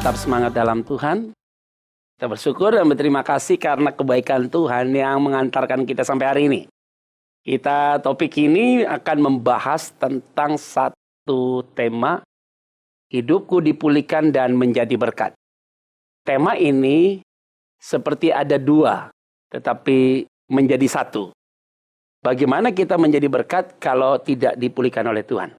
Tetap semangat dalam Tuhan. Kita bersyukur dan berterima kasih karena kebaikan Tuhan yang mengantarkan kita sampai hari ini. Topik ini akan membahas tentang satu tema, hidupku dipulihkan dan menjadi berkat. Tema ini seperti ada dua, tetapi menjadi satu. Bagaimana kita menjadi berkat kalau tidak dipulihkan oleh Tuhan?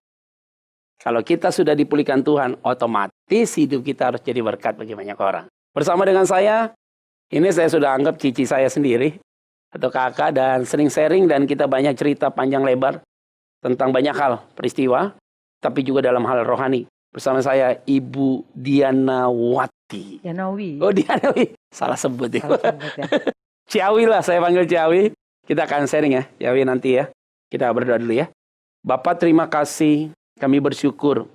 Kalau kita sudah dipulihkan Tuhan, otomatis hidup kita harus jadi berkat bagi banyak orang. Bersama dengan saya, ini saya sudah anggap cici saya sendiri, atau kakak, dan sering sharing, dan kita banyak cerita panjang lebar tentang banyak hal, peristiwa, tapi juga dalam hal rohani. Bersama saya, Ibu Diana Wati. Dianawi. Oh, Dianawi. Salah sebut ya. Salah sebut ya. Ciawi lah, saya panggil Ciawi. Kita akan sharing ya, Ciawi nanti ya. Kita berdoa dulu ya. Bapak, terima kasih. Kami bersyukur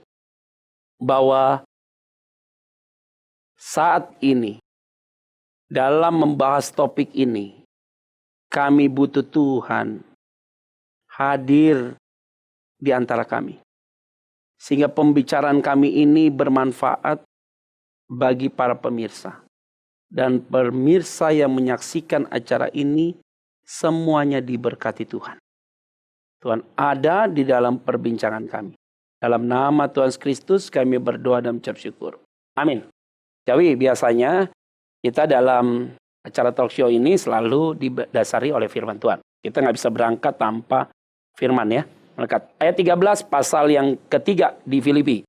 bahwa saat ini, dalam membahas topik ini, kami butuh Tuhan hadir di antara kami. Sehingga pembicaraan kami ini bermanfaat bagi para pemirsa. Dan pemirsa yang menyaksikan acara ini, semuanya diberkati Tuhan. Tuhan ada di dalam perbincangan kami. Dalam nama Tuhan Kristus kami berdoa dan mengucap syukur. Amin. Jadi biasanya kita dalam acara talk show ini selalu didasari oleh firman Tuhan. Kita nggak bisa berangkat tanpa firman ya. Melekat. Ayat 13 pasal yang ketiga di Filipi.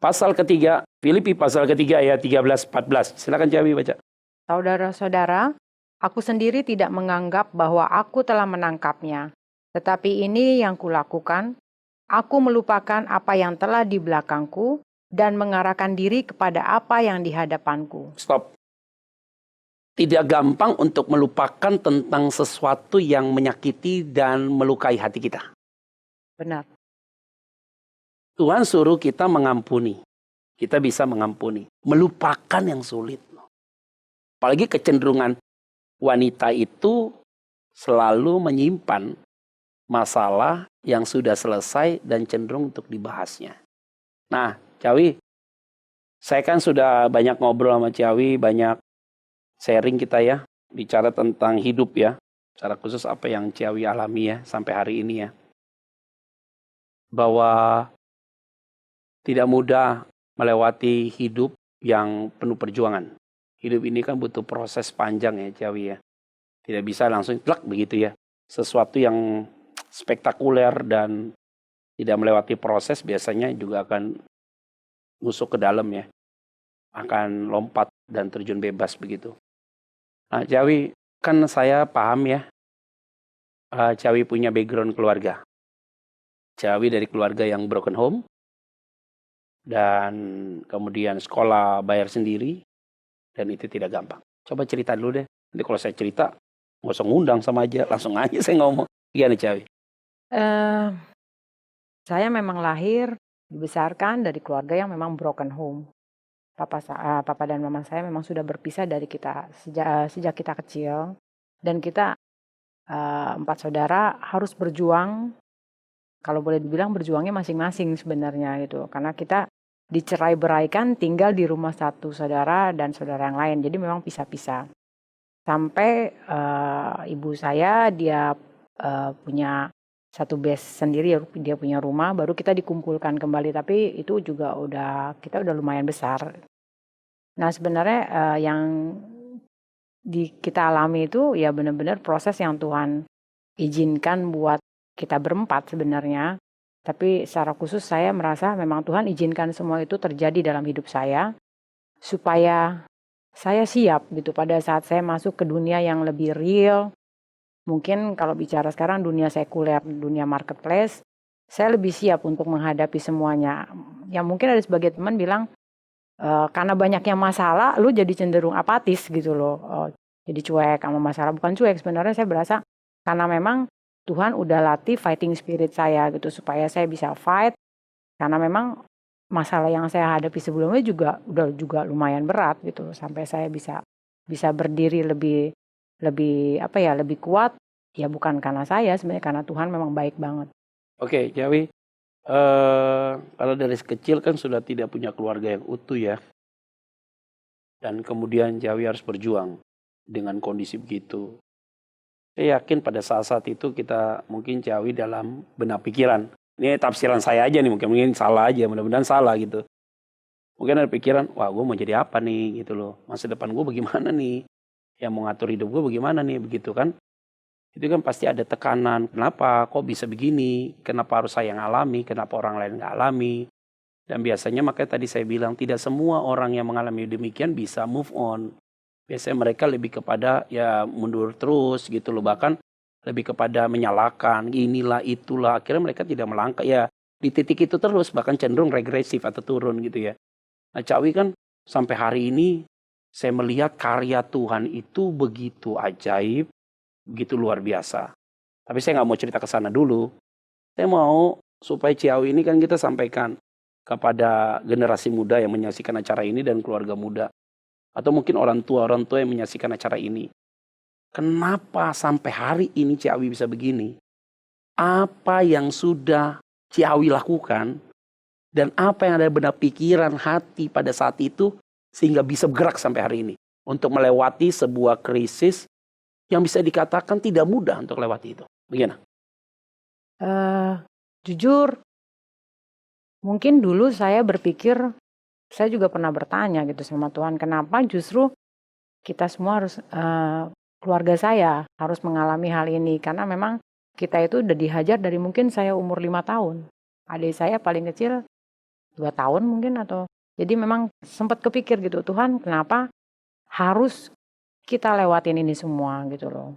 Pasal ketiga, Filipi pasal ketiga ayat 13-14. Silakan Jawi baca. Saudara-saudara, aku sendiri tidak menganggap bahwa aku telah menangkapnya. Tetapi ini yang kulakukan, aku melupakan apa yang telah di belakangku dan mengarahkan diri kepada apa yang di hadapanku. Stop. Tidak gampang untuk melupakan tentang sesuatu yang menyakiti dan melukai hati kita. Benar. Tuhan suruh kita mengampuni. Kita bisa mengampuni. Melupakan yang sulit. Apalagi kecenderungan wanita itu selalu menyimpan masalah yang sudah selesai dan cenderung untuk dibahasnya. Nah, Ciawi, saya kan sudah banyak ngobrol sama Ciawi, banyak sharing kita ya, bicara tentang hidup ya, secara khusus apa yang Ciawi alami ya, sampai hari ini ya. Bahwa tidak mudah melewati hidup yang penuh perjuangan. Hidup ini kan butuh proses panjang ya Ciawi ya. Tidak bisa langsung plak begitu ya. Sesuatu yang spektakuler dan tidak melewati proses biasanya juga akan nusuk ke dalam ya. Akan lompat dan terjun bebas begitu. Nah Ciawi, kan saya paham ya. Ciawi punya background keluarga. Ciawi dari keluarga yang broken home. Dan kemudian sekolah bayar sendiri. Dan itu tidak gampang. Coba cerita dulu deh. Nanti kalau saya cerita, nggak usah ngundang sama aja. Langsung aja saya ngomong. Gimana Ciawi? Saya memang lahir, dibesarkan dari keluarga yang memang broken home. Papa dan mama saya memang sudah berpisah dari kita sejak kita kecil. Dan kita 4 saudara harus berjuang. Kalau boleh dibilang berjuangnya masing-masing sebenarnya gitu. Karena kita dicerai-beraikan tinggal di rumah satu saudara dan saudara yang lain. Jadi memang pisah-pisah. Sampai ibu saya dia punya satu base sendiri, dia punya rumah, baru kita dikumpulkan kembali. Tapi itu juga kita udah lumayan besar. Nah sebenarnya yang kita alami itu ya benar-benar proses yang Tuhan izinkan buat kita berempat sebenarnya. Tapi secara khusus saya merasa memang Tuhan izinkan semua itu terjadi dalam hidup saya. Supaya saya siap gitu pada saat saya masuk ke dunia yang lebih real. Mungkin kalau bicara sekarang dunia sekuler, dunia marketplace, saya lebih siap untuk menghadapi semuanya. Ya mungkin ada sebagian teman bilang, karena banyaknya masalah, lu jadi cenderung apatis gitu loh. Jadi cuek sama masalah. Bukan cuek, sebenarnya saya berasa karena memang Tuhan udah latih fighting spirit saya gitu. Supaya saya bisa fight. Karena memang masalah yang saya hadapi sebelumnya juga lumayan berat gitu. Sampai saya bisa berdiri lebih kuat, ya bukan karena saya sebenarnya, karena Tuhan memang baik banget. Oke, Ciawi, kalau dari kecil kan sudah tidak punya keluarga yang utuh ya. Dan kemudian Ciawi harus berjuang dengan kondisi begitu. Saya yakin pada saat-saat itu kita mungkin Ciawi dalam benak pikiran. Ini tafsiran saya aja nih, mungkin salah aja, mudah-mudahan salah gitu. Mungkin ada pikiran, wah gue mau jadi apa nih gitu loh. Masa depan gue bagaimana nih. Yang mau ngatur hidup gue bagaimana nih begitu kan. Itu kan pasti ada tekanan. Kenapa kok bisa begini? Kenapa harus saya yang alami? Kenapa orang lain nggak alami? Dan biasanya makanya tadi saya bilang tidak semua orang yang mengalami demikian bisa move on. Biasanya mereka lebih kepada ya mundur terus gitu loh. Bahkan lebih kepada menyalahkan, inilah itulah. Akhirnya mereka tidak melangkah ya di titik itu terus, bahkan cenderung regresif atau turun gitu ya. Nah Ciawi kan sampai hari ini saya melihat karya Tuhan itu begitu ajaib, begitu luar biasa. Tapi saya nggak mau cerita ke sana dulu. Saya mau supaya Ciawi ini kan kita sampaikan kepada generasi muda yang menyaksikan acara ini dan keluarga muda. Atau mungkin orang tua yang menyaksikan acara ini. Kenapa sampai hari ini Ciawi bisa begini? Apa yang sudah Ciawi lakukan dan apa yang ada benak pikiran hati pada saat itu sehingga bisa bergerak sampai hari ini untuk melewati sebuah krisis yang bisa dikatakan tidak mudah untuk lewati itu. Bagaimana? Jujur, mungkin dulu saya berpikir, saya juga pernah bertanya gitu sama Tuhan, kenapa justru kita semua harus, keluarga saya harus mengalami hal ini. Karena memang kita itu udah dihajar dari mungkin saya umur 5 tahun. Adik saya paling kecil 2 tahun mungkin atau jadi memang sempat kepikir gitu, Tuhan kenapa harus kita lewatin ini semua gitu loh.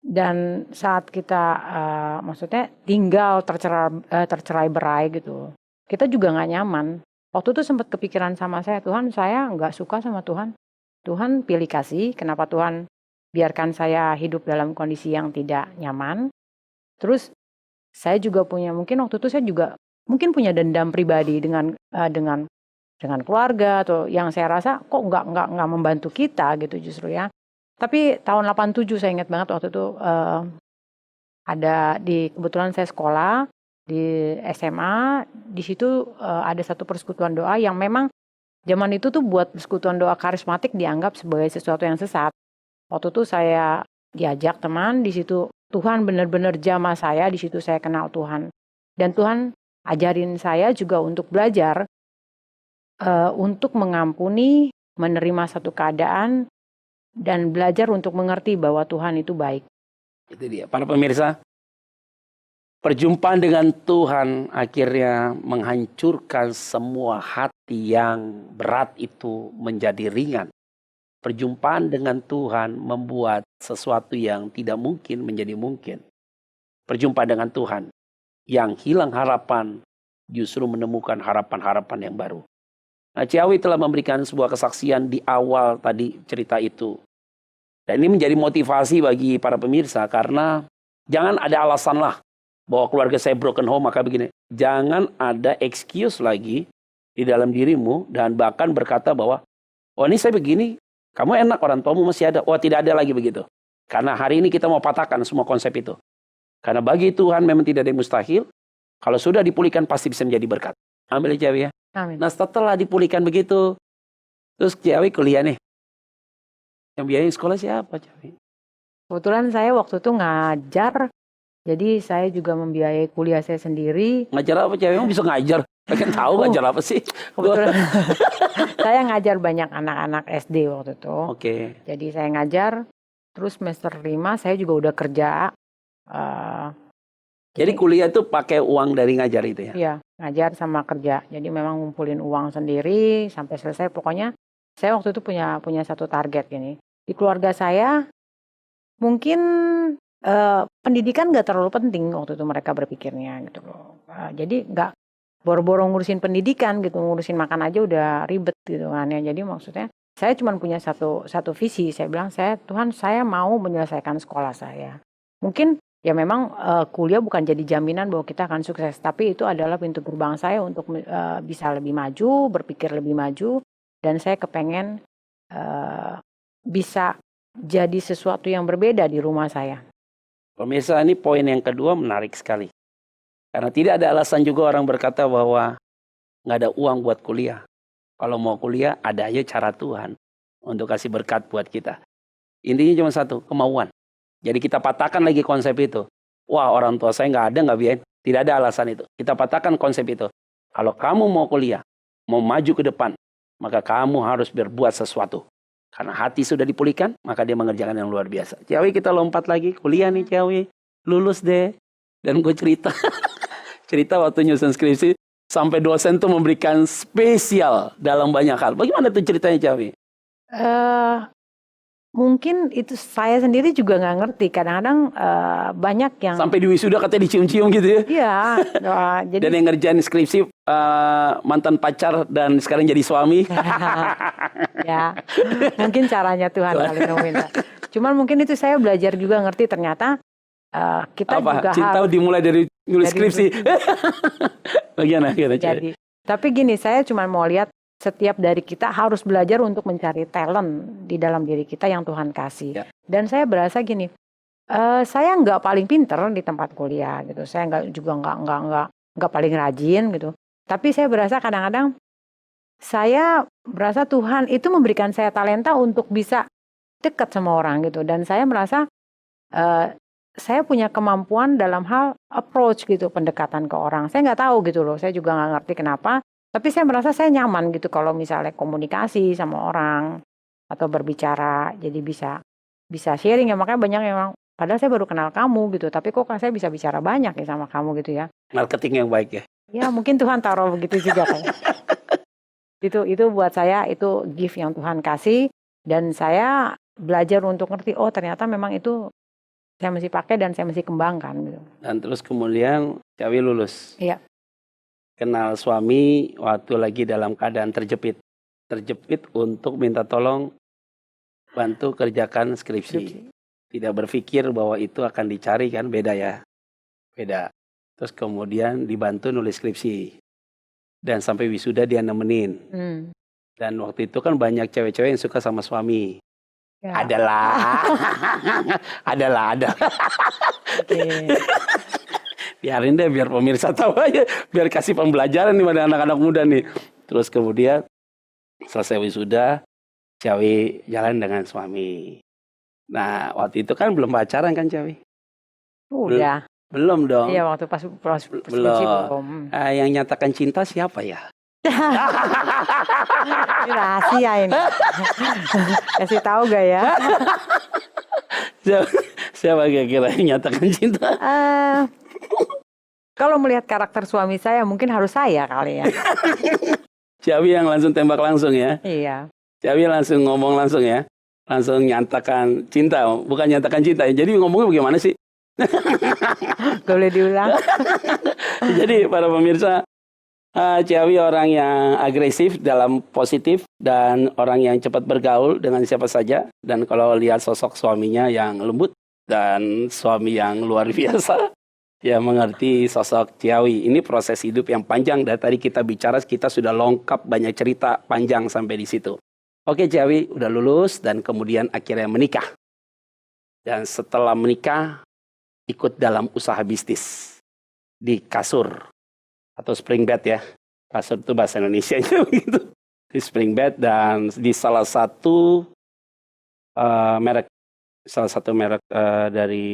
Dan saat kita maksudnya tinggal tercerai berai gitu, kita juga nggak nyaman. Waktu itu sempat kepikiran sama saya, Tuhan saya nggak suka sama Tuhan. Tuhan pilih kasih, kenapa Tuhan biarkan saya hidup dalam kondisi yang tidak nyaman. Terus saya juga punya, mungkin waktu itu saya juga mungkin punya dendam pribadi dengan keluarga atau yang saya rasa kok nggak membantu kita gitu justru ya. Tapi tahun 87 saya ingat banget waktu itu ada kebetulan saya sekolah di SMA, di situ ada satu persekutuan doa yang memang zaman itu tuh buat persekutuan doa karismatik dianggap sebagai sesuatu yang sesat. Waktu itu saya diajak teman, di situ Tuhan benar-benar jamah saya, di situ saya kenal Tuhan. Dan Tuhan ajarin saya juga untuk belajar untuk mengampuni, menerima satu keadaan, dan belajar untuk mengerti bahwa Tuhan itu baik. Itu dia. Para pemirsa, perjumpaan dengan Tuhan akhirnya menghancurkan semua hati yang berat itu menjadi ringan. Perjumpaan dengan Tuhan membuat sesuatu yang tidak mungkin menjadi mungkin. Perjumpaan dengan Tuhan yang hilang harapan justru menemukan harapan-harapan yang baru. Nah, Ciawi telah memberikan sebuah kesaksian di awal tadi cerita itu. Dan ini menjadi motivasi bagi para pemirsa karena jangan ada alasan lah bahwa keluarga saya broken home maka begini. Jangan ada excuse lagi di dalam dirimu dan bahkan berkata bahwa oh ini saya begini, kamu enak orang tuamu masih ada. Oh tidak ada lagi begitu. Karena hari ini kita mau patahkan semua konsep itu. Karena bagi Tuhan memang tidak ada yang mustahil. Kalau sudah dipulihkan pasti bisa menjadi berkat. Ambil Ciawi ya. Amin. Nah setelah dipulihkan begitu, terus Ciawi kuliah nih. Yang biayain sekolah siapa Ciawi? Kebetulan saya waktu itu ngajar, jadi saya juga membiayai kuliah saya sendiri. Ngajar apa Ciawi? Emang bisa ngajar? Pengen tahu ngajar apa sih? Kebetulan saya ngajar banyak anak-anak SD waktu itu. Oke. Jadi saya ngajar, terus semester 5 saya juga udah kerja. Jadi kuliah itu pakai uang dari ngajar itu ya? Iya, ngajar sama kerja. Jadi memang ngumpulin uang sendiri sampai selesai. Pokoknya saya waktu itu punya satu target gini. Di keluarga saya mungkin pendidikan nggak terlalu penting waktu itu mereka berpikirnya gitu loh. Jadi nggak boro-boro ngurusin pendidikan gitu, ngurusin makan aja udah ribet gitu kan ya. Jadi maksudnya saya cuma punya satu visi. Saya bilang Tuhan saya mau menyelesaikan sekolah saya. Mungkin ya memang kuliah bukan jadi jaminan bahwa kita akan sukses, tapi itu adalah pintu gerbang saya untuk bisa lebih maju, berpikir lebih maju, dan saya kepengen bisa jadi sesuatu yang berbeda di rumah saya. Pemirsa, ini poin yang kedua menarik sekali. Karena tidak ada alasan juga orang berkata bahwa nggak ada uang buat kuliah. Kalau mau kuliah, ada aja cara Tuhan untuk kasih berkat buat kita. Intinya cuma satu, kemauan. Jadi kita patahkan lagi konsep itu. Wah, orang tua saya nggak ada, nggak biayain. Tidak ada alasan itu. Kita patahkan konsep itu. Kalau kamu mau kuliah, mau maju ke depan, maka kamu harus berbuat sesuatu. Karena hati sudah dipulihkan, maka dia mengerjakan yang luar biasa. Ciawi, kita lompat lagi. Kuliah nih Ciawi. Lulus deh. Dan gue cerita. Cerita waktu nyusun skripsi. Sampai dosen tuh memberikan spesial dalam banyak hal. Bagaimana tuh ceritanya Ciawi? Mungkin itu saya sendiri juga nggak ngerti. Kadang-kadang banyak yang Sampai di wisuda katanya dicium-cium gitu ya. iya, jadi Dan yang ngerjain skripsi mantan pacar dan sekarang jadi suami. ya mungkin caranya Tuhan kali nemuin. Cuman mungkin itu saya belajar juga ngerti ternyata kita juga Cinta harus dimulai dari nulis dari skripsi. Bagaimana kita jadi. Tapi gini, saya cuma mau lihat setiap dari kita harus belajar untuk mencari talent di dalam diri kita yang Tuhan kasih. Ya. Dan saya berasa gini, saya nggak paling pinter di tempat kuliah gitu. Saya nggak paling rajin gitu. Tapi saya berasa kadang-kadang saya berasa Tuhan itu memberikan saya talenta untuk bisa dekat sama orang gitu. Dan saya merasa saya punya kemampuan dalam hal approach gitu, pendekatan ke orang. Saya nggak tahu gitu loh. Saya juga nggak ngerti kenapa. Tapi saya merasa saya nyaman gitu kalau misalnya komunikasi sama orang atau berbicara, jadi bisa sharing ya. Makanya banyak yang bilang, padahal saya baru kenal kamu gitu, tapi kok saya bisa bicara banyak ya sama kamu gitu ya. Marketing yang baik ya. Ya mungkin Tuhan taruh begitu juga kan. Itu buat saya itu gift yang Tuhan kasih, dan saya belajar untuk ngerti, oh ternyata memang itu saya mesti pakai dan saya mesti kembangkan gitu. Dan terus kemudian Ciawi lulus. Iya. Kenal suami waktu lagi dalam keadaan terjepit. Terjepit untuk minta tolong bantu kerjakan skripsi. Tidak berpikir bahwa itu akan dicari kan, beda ya. Beda. Terus kemudian dibantu nulis skripsi. Dan sampai wisuda dia nemenin. Dan waktu itu kan banyak cewek-cewek yang suka sama suami. Ya. Adalah. Ada. Okay. Biarin deh biar pemirsa tahu aja. Biar kasih pembelajaran nih pada anak-anak muda nih. Terus kemudian selesai wisuda, Ciawi jalan dengan suami. Nah waktu itu kan belum pacaran kan Ciawi? Udah. Belum dong. Iya waktu pas belum. Yang nyatakan cinta siapa ya? Ini rahasia ini. Kasih tahu gak ya? Siapa kira-kira yang nyatakan cinta? Kalau melihat karakter suami saya mungkin harus saya kali ya. Ciawi yang langsung tembak langsung ya? Iya. Ciawi langsung ngomong langsung ya? Langsung nyatakan cinta, bukan nyatakan cinta. Jadi ngomongnya bagaimana sih? Boleh diulang? Jadi para pemirsa, Ciawi orang yang agresif dalam positif dan orang yang cepat bergaul dengan siapa saja. Dan kalau lihat sosok suaminya yang lembut dan suami yang luar biasa, ya mengerti sosok Ciawi. Ini proses hidup yang panjang. Dari tadi kita bicara, kita sudah lengkap banyak cerita panjang sampai di situ. Oke, Ciawi udah lulus dan kemudian akhirnya menikah. Dan setelah menikah, ikut dalam usaha bisnis di kasur. Atau spring bed ya. Kasur itu bahasa Indonesia gitu. Di spring bed dan di salah satu merek dari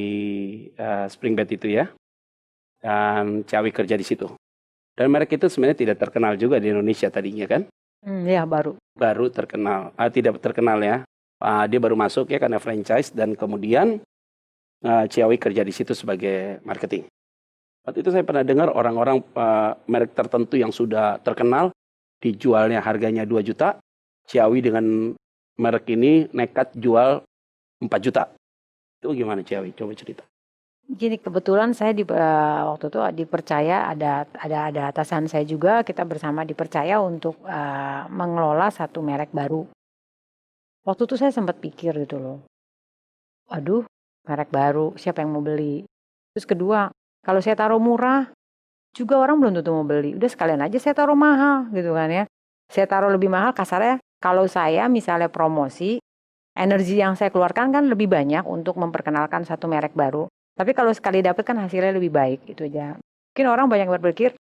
spring bed itu ya. Dan Ciawi kerja di situ. Dan merek itu sebenarnya tidak terkenal juga di Indonesia tadinya kan? Iya baru. Baru terkenal. Tidak terkenal ya. Dia baru masuk ya karena franchise dan kemudian Ciawi kerja di situ sebagai marketing. Waktu itu saya pernah dengar orang-orang merek tertentu yang sudah terkenal dijualnya harganya 2 juta. Ciawi dengan merek ini nekat jual 4 juta. Itu gimana Ciawi? Coba cerita. Gini, kebetulan saya waktu itu dipercaya ada atasan saya juga, kita bersama dipercaya untuk mengelola satu merek baru. Waktu itu saya sempat pikir gitu loh. Aduh, merek baru, siapa yang mau beli? Terus kedua, kalau saya taruh murah, juga orang belum tentu mau beli. Udah sekalian aja saya taruh mahal gitu kan ya. Saya taruh lebih mahal, kasarnya kalau saya misalnya promosi, energi yang saya keluarkan kan lebih banyak untuk memperkenalkan satu merek baru. Tapi kalau sekali dapat kan hasilnya lebih baik, itu aja. Mungkin orang banyak berpikir,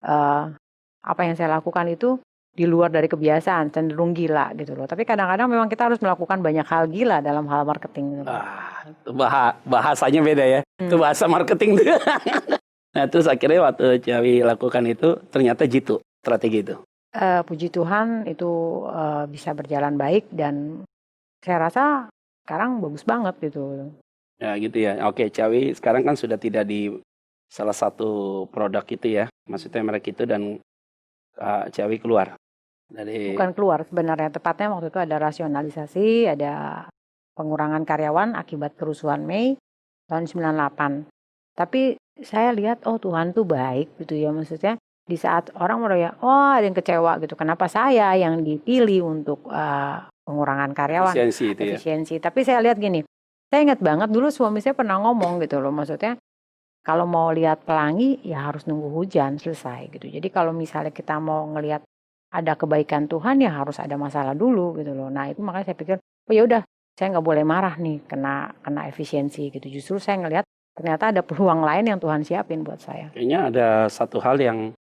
apa yang saya lakukan itu di luar dari kebiasaan, cenderung gila gitu loh. Tapi kadang-kadang memang kita harus melakukan banyak hal gila dalam hal marketing gitu loh. Itu bahasanya beda ya. Itu bahasa marketing tuh. Nah terus akhirnya waktu Ciawi lakukan itu ternyata jitu strategi itu. Puji Tuhan itu bisa berjalan baik dan saya rasa sekarang bagus banget gitu. Ya gitu ya. Oke, Ciawi sekarang kan sudah tidak di salah satu produk itu ya. Maksudnya merek itu dan Ciawi keluar dari. Bukan keluar sebenarnya, tepatnya waktu itu ada rasionalisasi, ada pengurangan karyawan akibat kerusuhan Mei tahun 98. Tapi saya lihat oh Tuhan tuh baik gitu ya, maksudnya di saat orang meraya, oh ada yang kecewa gitu, kenapa saya yang dipilih untuk pengurangan karyawan, Efisiensi itu ya. efisiensi. Tapi saya lihat gini, saya ingat banget dulu suami saya pernah ngomong gitu loh, maksudnya kalau mau lihat pelangi ya harus nunggu hujan selesai gitu. Jadi kalau misalnya kita mau ngelihat ada kebaikan Tuhan ya harus ada masalah dulu gitu loh. Nah itu makanya saya pikir, oh ya udah saya nggak boleh marah nih kena efisiensi gitu. Justru saya ngelihat ternyata ada peluang lain yang Tuhan siapin buat saya. Kayaknya ada satu hal yang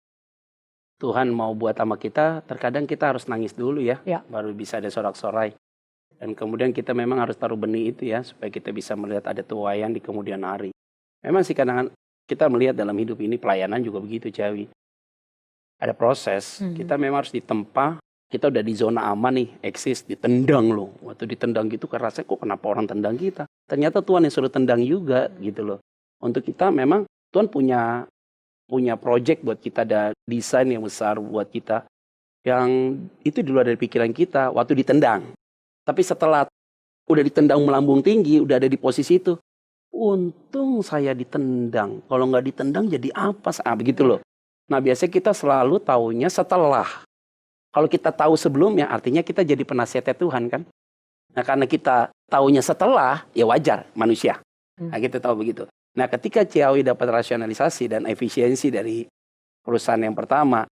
Tuhan mau buat sama kita, terkadang kita harus nangis dulu ya, baru bisa ada sorak-sorai. Dan kemudian kita memang harus taruh benih itu ya, supaya kita bisa melihat ada tuaian di kemudian hari. Memang sih kadang kita melihat dalam hidup ini pelayanan juga begitu, Ciawi. Ada proses, kita memang harus ditempa, kita udah di zona aman nih, eksis, ditendang loh. Waktu ditendang gitu kan rasanya kok kenapa orang tendang kita? Ternyata Tuhan yang suruh tendang juga gitu loh. Untuk kita memang Tuhan punya project buat kita, ada desain yang besar buat kita. Yang itu di luar dari pikiran kita waktu ditendang. Tapi setelah udah ditendang melambung tinggi, udah ada di posisi itu. Untung saya ditendang. Kalau nggak ditendang jadi apa? Begitu loh. Nah biasanya kita selalu taunya setelah. Kalau kita tahu sebelumnya artinya kita jadi penasihatnya Tuhan kan. Nah karena kita taunya setelah ya wajar manusia. Nah kita tahu begitu. Nah ketika Ciawi dapat rasionalisasi dan efisiensi dari perusahaan yang pertama.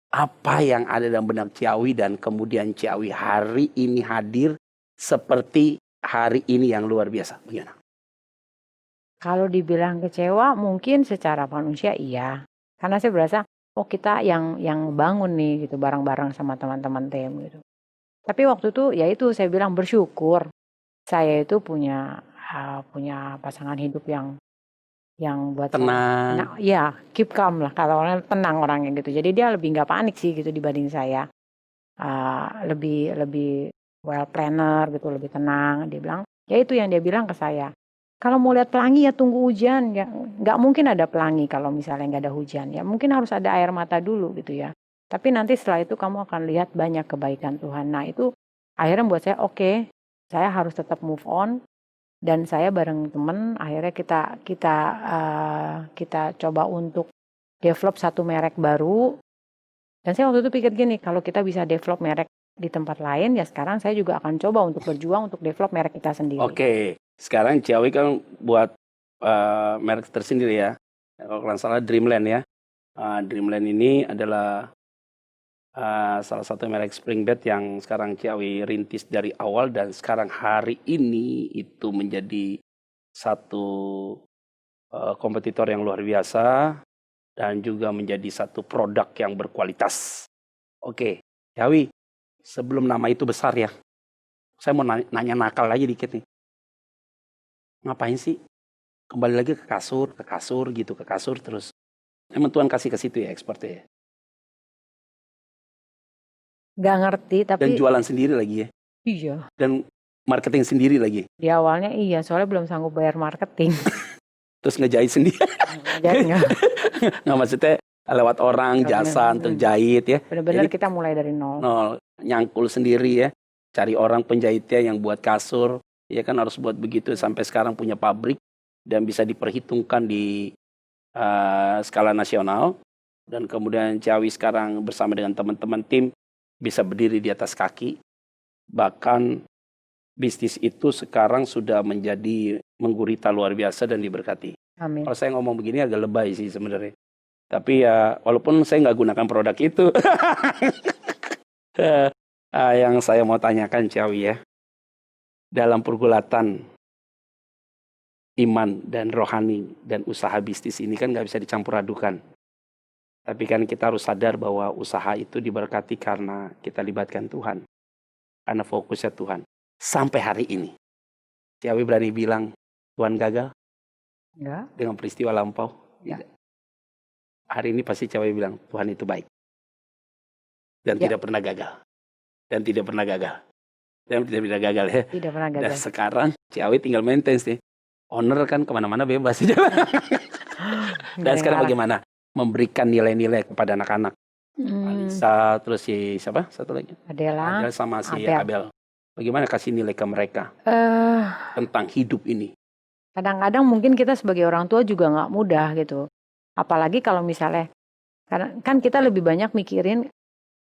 Apa yang ada dalam benak Ciawi dan kemudian Ciawi hari ini hadir seperti hari ini yang luar biasa. Bagaimana? Kalau dibilang kecewa mungkin secara manusia iya. Karena saya berasa oh kita yang bangun nih gitu bareng-bareng sama teman-teman tim gitu. Tapi waktu itu ya itu saya bilang bersyukur. Saya itu punya pasangan hidup yang buat tenang. Ya keep calm lah kalau orang tenang orangnya gitu. Jadi dia lebih nggak panik sih gitu dibanding saya. Lebih well planner gitu, lebih tenang. Dia bilang ya itu yang dia bilang ke saya. Kalau mau lihat pelangi ya tunggu hujan, ya nggak mungkin ada pelangi kalau misalnya nggak ada hujan, ya mungkin harus ada air mata dulu gitu ya. Tapi nanti setelah itu kamu akan lihat banyak kebaikan Tuhan. Nah itu akhirnya buat saya oke, saya harus tetap move on dan saya bareng temen akhirnya kita coba untuk develop satu merek baru. Dan saya waktu itu pikir gini, kalau kita bisa develop merek di tempat lain ya sekarang saya juga akan coba untuk berjuang untuk develop merek kita sendiri. Oke. Sekarang Ciawi kan buat merek tersendiri ya. Kalau nggak salah Dreamland ya. Dreamland ini adalah salah satu merek spring bed yang sekarang Ciawi rintis dari awal dan sekarang hari ini itu menjadi satu kompetitor yang luar biasa dan juga menjadi satu produk yang berkualitas. Oke, Ciawi, sebelum nama itu besar ya, saya mau nanya nakal lagi dikit nih. Ngapain sih kembali lagi ke kasur terus. Emang Tuhan kasih ke situ ya ekspornya ya? Gak ngerti tapi. Dan jualan sendiri lagi ya? Iya. Dan marketing sendiri lagi? Di awalnya iya, soalnya belum sanggup bayar marketing. Terus ngejahit sendiri? Ngejahit nggak? Nggak maksudnya lewat orang, jasa untuk jahit ya? Benar-benar kita mulai dari nol. Nyangkul sendiri ya? Cari orang penjahitnya yang buat kasur. Ya kan harus buat begitu sampai sekarang punya pabrik dan bisa diperhitungkan di skala nasional. Dan kemudian Ciawi sekarang bersama dengan teman-teman tim bisa berdiri di atas kaki. Bahkan bisnis itu sekarang sudah menjadi menggurita luar biasa dan diberkati. Amin. Kalau saya ngomong begini agak lebay sih sebenarnya. Tapi ya walaupun saya nggak gunakan produk itu. Yang saya mau tanyakan Ciawi ya. Dalam pergulatan iman dan rohani dan usaha bisnis ini kan nggak bisa dicampur adukan. Tapi kan kita harus sadar bahwa usaha itu diberkati karena kita libatkan Tuhan. Karena fokusnya Tuhan. Sampai hari ini. Ciawi berani bilang Tuhan gagal Enggak. dengan peristiwa lampau. Ya. Tidak. Hari ini pasti Ciawi bilang Tuhan itu baik. Dan Ya. tidak pernah gagal. Dan tidak pernah gagal. Dan tidak pernah gagal ya. Tidak pernah Dan gagal. sekarang Ciawi tinggal maintenance nih. Owner kan kemana-mana bebas. Dan sekarang bagaimana? Memberikan nilai-nilai kepada anak-anak. Alisa, terus si siapa? Satu lagi. Adela. Adel sama si Abel. Abel. Bagaimana kasih nilai ke mereka tentang hidup ini? Kadang-kadang mungkin kita sebagai orang tua juga nggak mudah gitu. Apalagi kalau misalnya, kan kita lebih banyak mikirin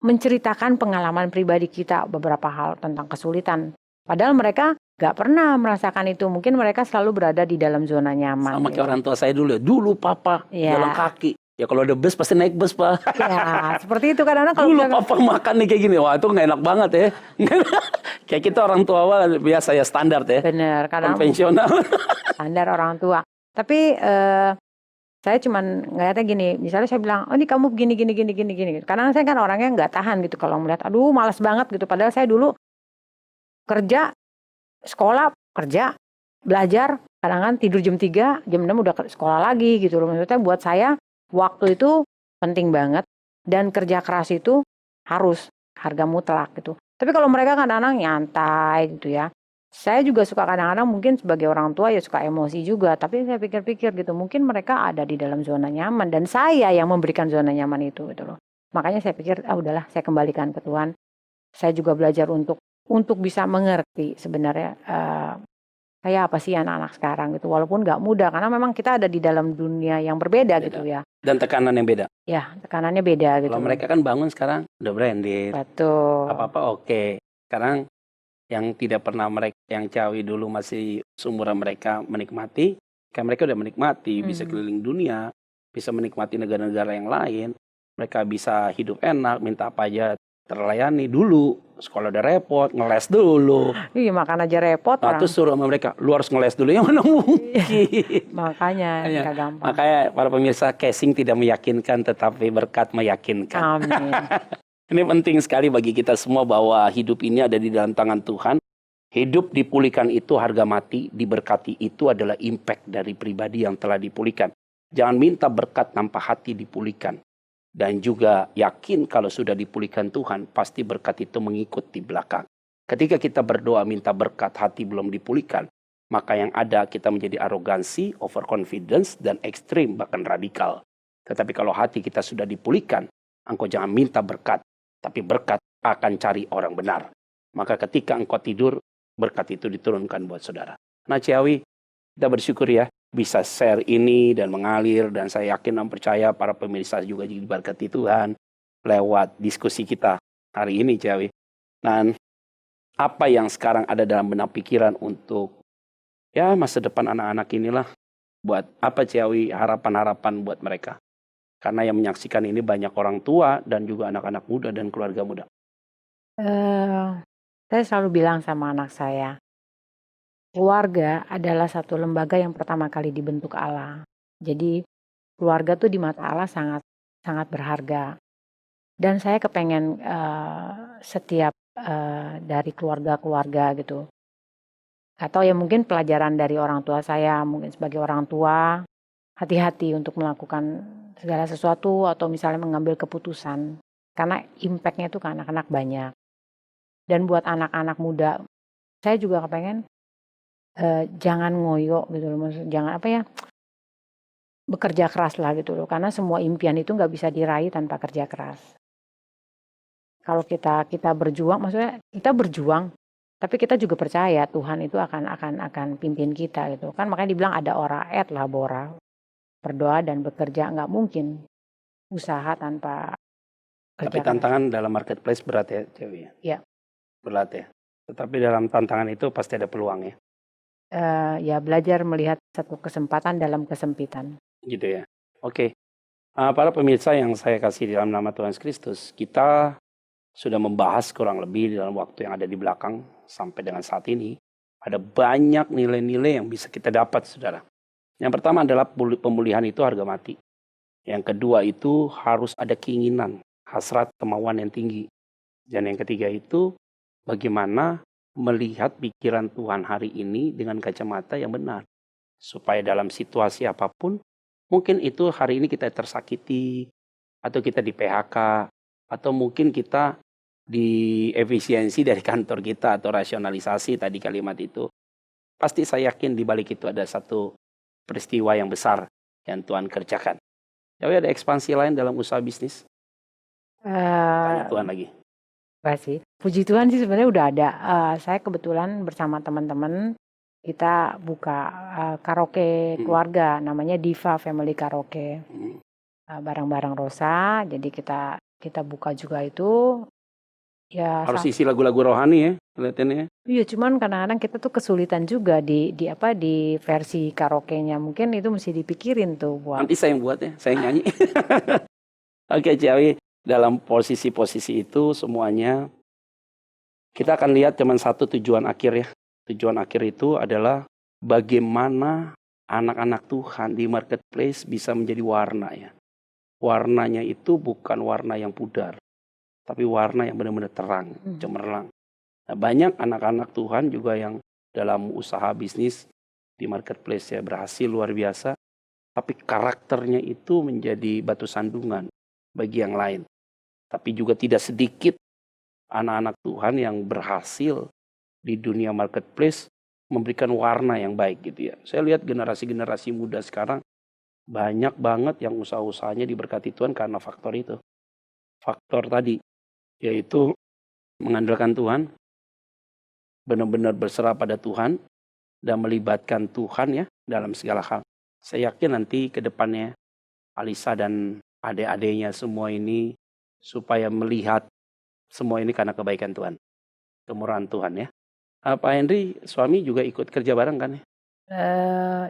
menceritakan pengalaman pribadi kita beberapa hal tentang kesulitan. Padahal mereka nggak pernah merasakan itu. Mungkin mereka selalu berada di dalam zona nyaman. Sama kayak orang tua saya dulu. Dulu papa jalan kaki. Ya kalau ada bus pasti naik bus, Pak. Ya, seperti itu kadang-kadang kalau dulu papa makan nih kayak gini. Wah, itu nggak enak banget ya. Kayak kita orang tua awal biasa ya, standar ya. Bener, kadang konvensional. Standar orang tua. Tapi saya cuman ngeliatnya gini, misalnya saya bilang, oh ini kamu gini. Karena saya kan orangnya nggak tahan gitu kalau melihat, aduh malas banget gitu. Padahal saya dulu kerja, sekolah, kerja, belajar, kadang-kadang tidur jam 3, jam 6 udah sekolah lagi gitu loh. Maksudnya buat saya waktu itu penting banget dan kerja keras itu harus harga mutlak gitu. Tapi kalau mereka kadang-kadang nyantai gitu ya. Saya juga suka kadang-kadang mungkin sebagai orang tua ya suka emosi juga. Tapi saya pikir-pikir gitu, mungkin mereka ada di dalam zona nyaman dan saya yang memberikan zona nyaman itu gitu loh. Makanya saya pikir, udahlah saya kembalikan ke Tuhan. Saya juga belajar untuk bisa mengerti sebenarnya kayak apa sih anak-anak sekarang gitu. Walaupun nggak mudah karena memang kita ada di dalam dunia yang berbeda gitu ya. Dan tekanan yang beda. Ya, tekanannya beda gitu. Kalau mereka kan bangun sekarang udah branded. Betul. Apa-apa oke. Sekarang yang tidak pernah mereka, yang Ciawi dulu masih seumuran mereka menikmati, kan mereka udah menikmati, bisa keliling dunia, bisa menikmati negara-negara yang lain, mereka bisa hidup enak, minta apa aja terlayani. Dulu sekolah udah repot, ngeles dulu. Iya, makan aja repot. Terus suruh sama mereka, lu harus ngeles dulu, yang mana mungkin. Makanya nggak gampang. Makanya para pemirsa, casing tidak meyakinkan, tetapi berkat meyakinkan. Amin. Ini penting sekali bagi kita semua bahwa hidup ini ada di dalam tangan Tuhan. Hidup dipulihkan itu harga mati, diberkati itu adalah impact dari pribadi yang telah dipulihkan. Jangan minta berkat tanpa hati dipulihkan. Dan juga yakin kalau sudah dipulihkan Tuhan, pasti berkat itu mengikut di belakang. Ketika kita berdoa minta berkat, hati belum dipulihkan, maka yang ada kita menjadi arogansi, overconfidence, dan ekstrim, bahkan radikal. Tetapi kalau hati kita sudah dipulihkan, engkau jangan minta berkat, tapi berkat akan cari orang benar. Maka ketika engkau tidur, berkat itu diturunkan buat saudara. Nah Ciawi, kita bersyukur ya, bisa share ini dan mengalir. Dan saya yakin dan percaya para pemirsa juga diberkati Tuhan lewat diskusi kita hari ini Ciawi. Dan apa yang sekarang ada dalam benak pikiran untuk ya masa depan anak-anak inilah. Buat apa Ciawi, harapan-harapan buat mereka. Karena yang menyaksikan ini banyak orang tua dan juga anak-anak muda dan keluarga muda. Saya selalu bilang sama anak saya, keluarga adalah satu lembaga yang pertama kali dibentuk Allah. Jadi keluarga tuh di mata Allah sangat sangat berharga. Dan saya kepengen setiap dari keluarga-keluarga gitu. Atau ya mungkin pelajaran dari orang tua saya, mungkin sebagai orang tua, hati-hati untuk melakukan segala sesuatu atau misalnya mengambil keputusan. Karena impact-nya itu ke anak-anak banyak. Dan buat anak-anak muda, saya juga kepengen jangan ngoyo gitu loh, maksudnya jangan bekerja keras lah gitu loh, karena semua impian itu nggak bisa diraih tanpa kerja keras. Kalau kita berjuang, maksudnya kita berjuang, tapi kita juga percaya Tuhan itu akan pimpin kita gitu kan. Makanya dibilang ada ora et labora, berdoa dan bekerja, nggak mungkin usaha tanpa kerja Tapi tantangan dalam marketplace berat ya Ciawi ya? Iya. Berat ya. Tetapi dalam tantangan itu pasti ada peluang ya? Ya belajar melihat satu kesempatan dalam kesempitan. Gitu ya. Oke. Para pemirsa yang saya kasih dalam nama Tuhan Yesus Kristus, kita sudah membahas kurang lebih dalam waktu yang ada di belakang sampai dengan saat ini. Ada banyak nilai-nilai yang bisa kita dapat, saudara. Yang pertama adalah pemulihan itu harga mati. Yang kedua itu harus ada keinginan, hasrat, kemauan yang tinggi. Dan yang ketiga itu bagaimana melihat pikiran Tuhan hari ini dengan kacamata yang benar. Supaya dalam situasi apapun, mungkin itu hari ini kita tersakiti, atau kita di PHK, atau mungkin kita di efisiensi dari kantor kita, atau rasionalisasi tadi kalimat itu. Pasti saya yakin di balik itu ada satu peristiwa yang besar yang Tuhan kerjakan. Tapi ada ekspansi lain dalam usaha bisnis? Tanya Tuhan lagi. Enggak sih. Puji Tuhan sih sebenarnya udah ada. Saya kebetulan bersama teman-teman kita buka karaoke keluarga, namanya Diva Family Karaoke. Barang-barang Rosa, jadi kita buka juga itu. Ya, harus isi lagu-lagu rohani ya, kelihatannya. Iya, cuman kadang-kadang kita tuh kesulitan juga di versi karaoke-nya. Mungkin itu mesti dipikirin tuh buat. Nanti saya yang buat ya, saya nyanyi. Oke, Ciawi, dalam posisi-posisi itu semuanya kita akan lihat cuma satu tujuan akhir ya. Tujuan akhir itu adalah bagaimana anak-anak Tuhan di marketplace bisa menjadi warna ya. Warnanya itu bukan warna yang pudar, tapi warna yang benar-benar terang, cemerlang. Nah, banyak anak-anak Tuhan juga yang dalam usaha bisnis di marketplace ya berhasil luar biasa, tapi karakternya itu menjadi batu sandungan bagi yang lain. Tapi juga tidak sedikit anak-anak Tuhan yang berhasil di dunia marketplace memberikan warna yang baik gitu ya. Saya lihat generasi-generasi muda sekarang banyak banget yang usaha-usahanya diberkati Tuhan karena faktor itu. Faktor tadi, yaitu mengandalkan Tuhan, benar-benar berserah pada Tuhan, dan melibatkan Tuhan ya dalam segala hal. Saya yakin nanti ke depannya Alisa dan adik-adiknya semua ini supaya melihat semua ini karena kebaikan Tuhan, kemurahan Tuhan ya. Pak Henry, suami juga ikut kerja bareng kan ya?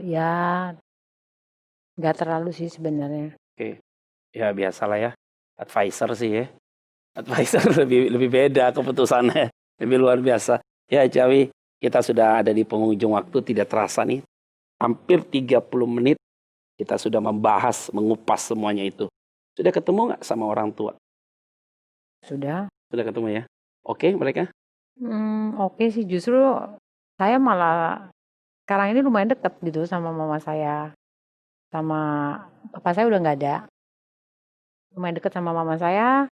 Ya, nggak terlalu sih sebenarnya. Oke, ya biasalah ya, advisor sih ya. Advisor lebih beda keputusannya, lebih luar biasa. Ya Ciawi, kita sudah ada di penghujung waktu, tidak terasa nih. Hampir 30 menit kita sudah membahas, mengupas semuanya itu. Sudah ketemu nggak sama orang tua? Sudah. Sudah ketemu ya? Oke mereka? Oke sih, justru saya malah sekarang ini lumayan dekat gitu sama mama saya. Sama papa saya udah nggak ada. Lumayan dekat sama mama saya,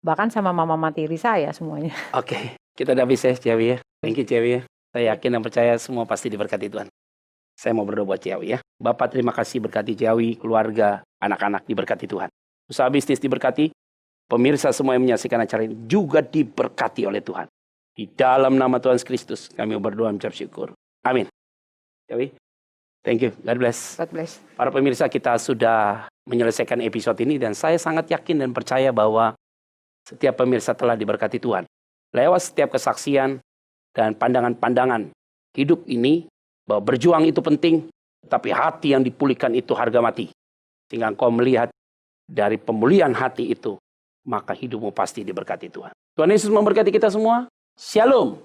bahkan sama mama materi saya semuanya. Oke, kita udah habis ya Ciawi ya. Thank you Ciawi ya. Saya yakin dan percaya semua pasti diberkati Tuhan. Saya mau berdoa buat Ciawi ya. Bapak terima kasih berkati Ciawi, keluarga, anak-anak diberkati Tuhan. Usaha bisnis diberkati, pemirsa semua yang menyaksikan acara ini juga diberkati oleh Tuhan. Di dalam nama Tuhan Kristus kami berdoa mengucap syukur. Amin. Ciawi, thank you. God bless. God bless. Para pemirsa, kita sudah menyelesaikan episode ini dan saya sangat yakin dan percaya bahwa setiap pemirsa telah diberkati Tuhan. Lewat setiap kesaksian dan pandangan-pandangan hidup ini, bahwa berjuang itu penting, tapi hati yang dipulihkan itu harga mati. Sehingga engkau melihat dari pemulihan hati itu, maka hidupmu pasti diberkati Tuhan. Tuhan Yesus memberkati kita semua. Shalom.